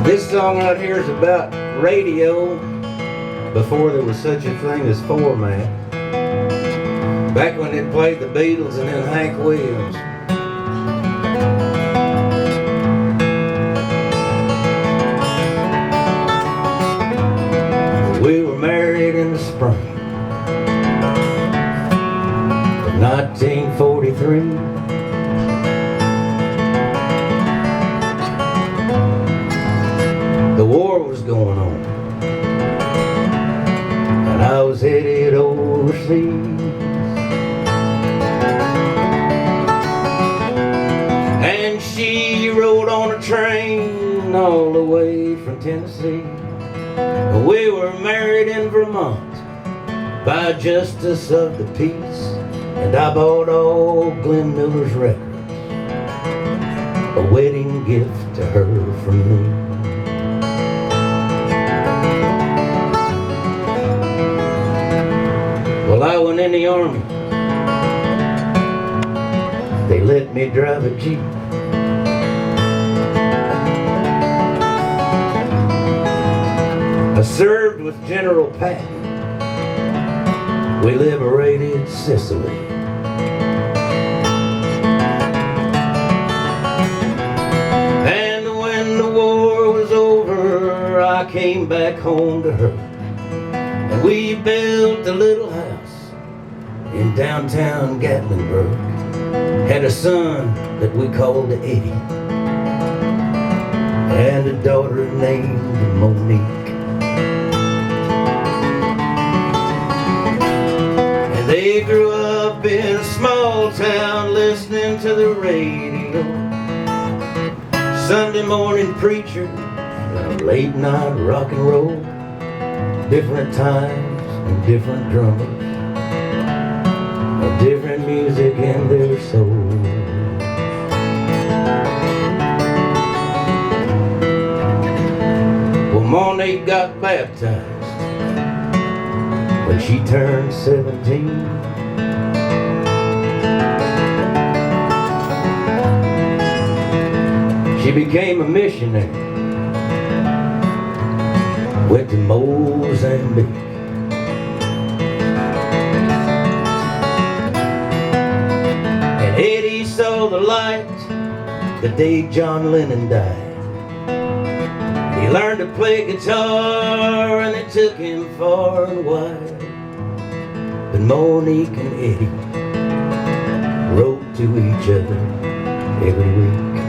This song right here is about radio before there was such a thing as format. Back when they played the Beatles and then Hank Williams. We were married in the spring of 1943. The war was going on, and I was headed overseas. And she rode on a train all the way from Tennessee. We were married in Vermont by justice of the peace, and I bought all Glenn Miller's records, a wedding gift to her from me. Well, I went in the Army. They let me drive a Jeep. I served with General Patton. We liberated Sicily. And when the war was over, I came back home to her. And we built a little house in downtown Gatlinburg. Had a son that we called Eddie, and a daughter named Monique. And they grew up in a small town listening to the radio, Sunday morning preacher, late night rock and roll, different times and different drummers, different music in their soul. Well, Monique got baptized when she turned 17. She became a missionary, went to Mozambique. Eddie saw the light the day John Lennon died. He learned to play guitar and it took him far and wide. But Monique and Eddie wrote to each other every week.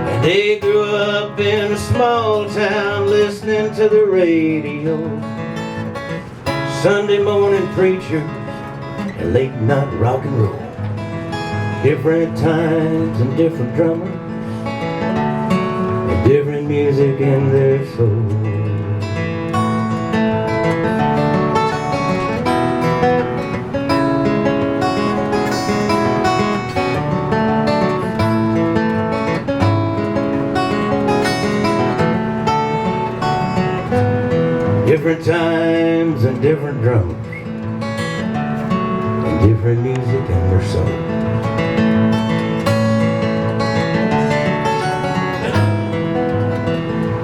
And they grew up in a small town listening to the radio, Sunday morning preachers and late night rock and roll, different times and different drummers, and different music in their soul. Different times and different drummers, and different music in their soul.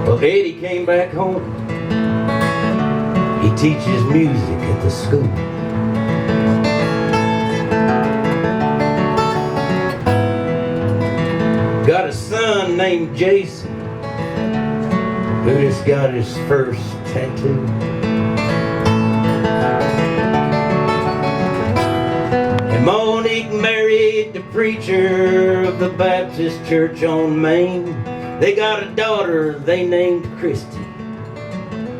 Well, Eddie came back home. He teaches music at the school. Got a son named Jason, who just got his first tattoo. And Monique married the preacher of the Baptist church on Main. They got a daughter they named Christy,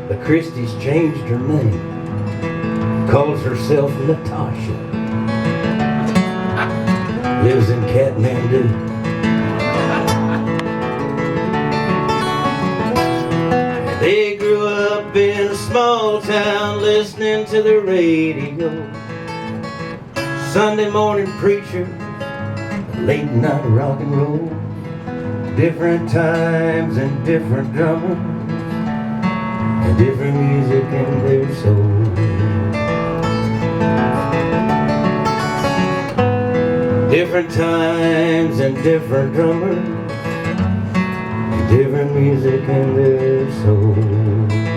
but Christy's changed her name, calls herself Natasha, lives in Kathmandu. They grew up in a small town listening to the radio, Sunday morning preacher, late night rock and roll, different times and different drummers, and different music in their soul. Different times and different drummers, different music in their soul.